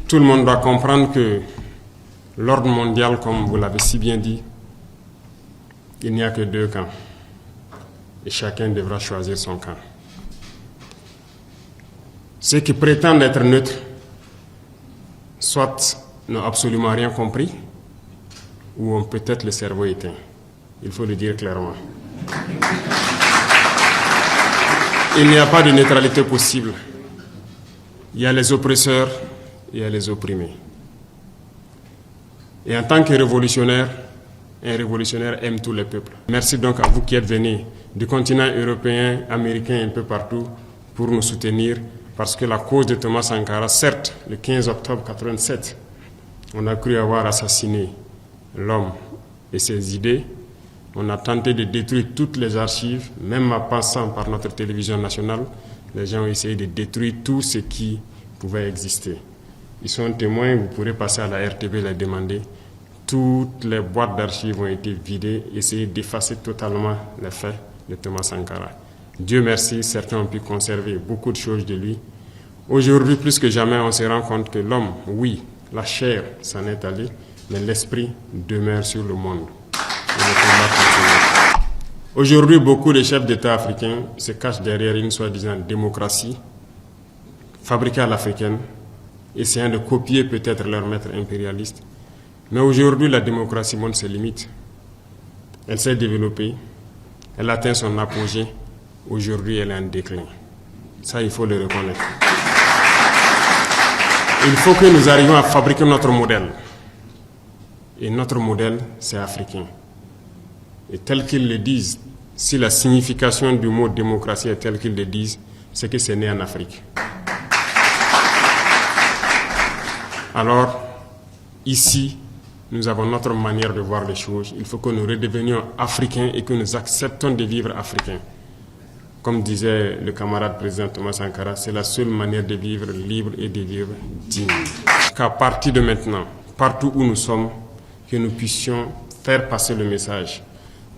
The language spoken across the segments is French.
Tout le monde doit comprendre que l'ordre mondial, comme vous l'avez si bien dit, il n'y a que 2 camps. Et chacun devra choisir son camp. Ceux qui prétendent être neutres, soit n'ont absolument rien compris, ou ont peut-être le cerveau éteint. Il faut le dire clairement. Il n'y a pas de neutralité possible. Il y a les oppresseurs et il y a les opprimés. Et en tant que révolutionnaire, un révolutionnaire aime tous les peuples. Merci donc à vous qui êtes venus du continent européen, américain, un peu partout, pour nous soutenir, parce que la cause de Thomas Sankara, certes, le 15 octobre 1987, on a cru avoir assassiné l'homme et ses idées. On a tenté de détruire toutes les archives, même en passant par notre télévision nationale. Les gens ont essayé de détruire tout ce qui pouvait exister. Ils sont témoins, vous pourrez passer à la RTB les demander. Toutes les boîtes d'archives ont été vidées, essayer d'effacer totalement les faits de Thomas Sankara. Dieu merci, certains ont pu conserver beaucoup de choses de lui. Aujourd'hui, plus que jamais, on se rend compte que l'homme, oui, la chair s'en est allée, mais l'esprit demeure sur le monde. Et le combat continue. Aujourd'hui, beaucoup de chefs d'État africains se cachent derrière une soi-disant démocratie, fabriquée à l'africaine, essayant de copier peut-être leur maître impérialiste. Mais aujourd'hui, la démocratie montre ses limites. Elle s'est développée, elle atteint son apogée. Aujourd'hui, elle est en déclin. Ça, il faut le reconnaître. Il faut que nous arrivions à fabriquer notre modèle. Et notre modèle, c'est africain. Et tel qu'ils le disent, si la signification du mot démocratie est telle qu'ils le disent, c'est que c'est né en Afrique. Alors, ici, nous avons notre manière de voir les choses. Il faut que nous redevenions africains et que nous acceptons de vivre africains. Comme disait le camarade président Thomas Sankara, c'est la seule manière de vivre libre et de vivre digne. Qu'à partir de maintenant, partout où nous sommes, que nous puissions faire passer le message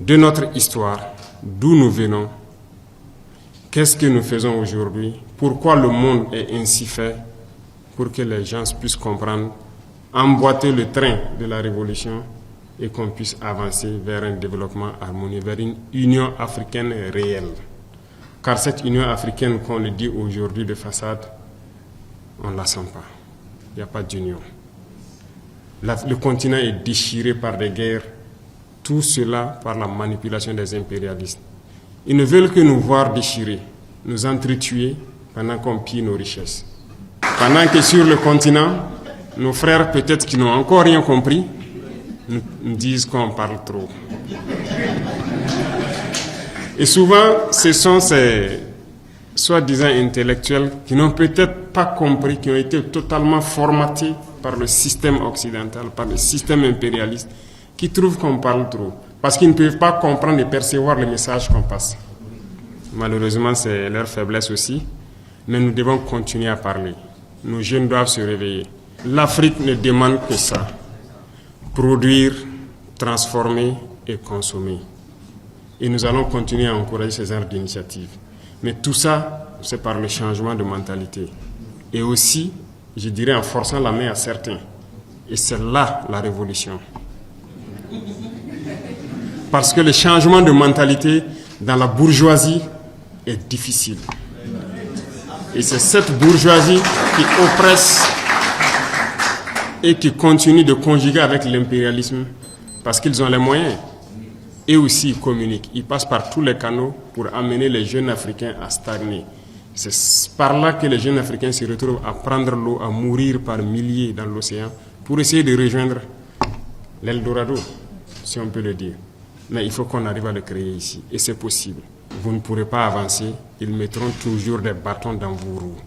de notre histoire, d'où nous venons, qu'est-ce que nous faisons aujourd'hui, pourquoi le monde est ainsi fait, pour que les gens puissent comprendre, emboîter le train de la révolution et qu'on puisse avancer vers un développement harmonieux, vers une Union africaine réelle. Car cette Union africaine, qu'on le dit aujourd'hui de façade, on ne la sent pas. Il n'y a pas d'union. Le continent est déchiré par des guerres, tout cela par la manipulation des impérialistes. Ils ne veulent que nous voir déchirés, nous entretuer pendant qu'on pille nos richesses. Pendant que sur le continent, nos frères peut-être qui n'ont encore rien compris, nous disent qu'on parle trop. Et souvent, ce sont ces soi-disant intellectuels qui n'ont peut-être pas compris, qui ont été totalement formatés par le système occidental, par le système impérialiste, qui trouvent qu'on parle trop. Parce qu'ils ne peuvent pas comprendre et percevoir le message qu'on passe. Malheureusement, c'est leur faiblesse aussi. Mais nous devons continuer à parler. Nos jeunes doivent se réveiller. L'Afrique ne demande que ça. Produire, transformer et consommer. Et nous allons continuer à encourager ces genres d'initiatives. Mais tout ça, c'est par le changement de mentalité. Et aussi, je dirais, en forçant la main à certains. Et c'est là la révolution. Parce que le changement de mentalité dans la bourgeoisie est difficile. Et c'est cette bourgeoisie qui oppresse et qui continue de conjuguer avec l'impérialisme parce qu'ils ont les moyens. Et aussi, ils communiquent. Ils passent par tous les canaux pour amener les jeunes Africains à stagner. C'est par là que les jeunes Africains se retrouvent à prendre l'eau, à mourir par milliers dans l'océan pour essayer de rejoindre l'Eldorado, si on peut le dire. Mais il faut qu'on arrive à le créer ici. Et c'est possible. Vous ne pourrez pas avancer. Ils mettront toujours des bâtons dans vos roues.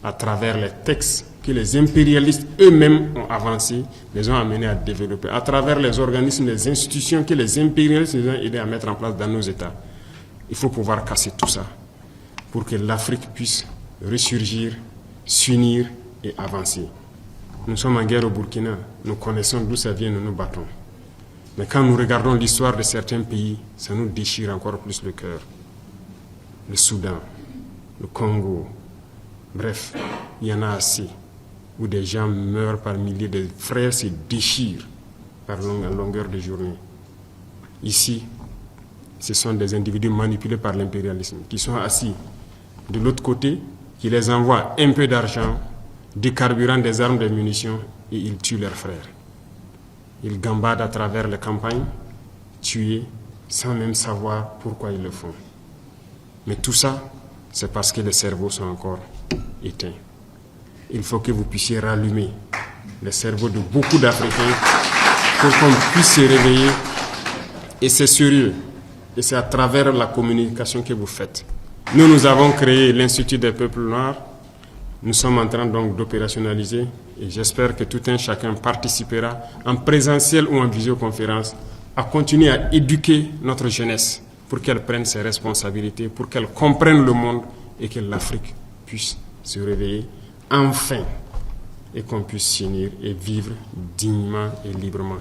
À travers les textes que les impérialistes eux-mêmes ont avancés, les ont amenés à développer. À travers les organismes, les institutions que les impérialistes les ont aidés à mettre en place dans nos États. Il faut pouvoir casser tout ça pour que l'Afrique puisse ressurgir, s'unir et avancer. Nous sommes en guerre au Burkina. Nous connaissons d'où ça vient, nous nous battons. Mais quand nous regardons l'histoire de certains pays, ça nous déchire encore plus le cœur. Le Soudan, le Congo, bref, il y en a assez. où des gens meurent par milliers, des frères se déchirent par longueur de journée. Ici, ce sont des individus manipulés par l'impérialisme qui sont assis de l'autre côté, qui les envoient un peu d'argent, du carburant, des armes, des munitions, et ils tuent leurs frères. Ils gambadent à travers les campagnes, tués, sans même savoir pourquoi ils le font. Mais tout ça, c'est parce que les cerveaux sont encore éteints. Il faut que vous puissiez rallumer les cerveaux de beaucoup d'Africains pour qu'on puisse se réveiller. Et c'est sérieux. Et c'est à travers la communication que vous faites. Nous avons créé l'Institut des peuples noirs. Nous sommes en train donc d'opérationnaliser et j'espère que tout un chacun participera en présentiel ou en visioconférence à continuer à éduquer notre jeunesse pour qu'elle prenne ses responsabilités, pour qu'elle comprenne le monde et que l'Afrique puisse se réveiller enfin et qu'on puisse s'unir et vivre dignement et librement.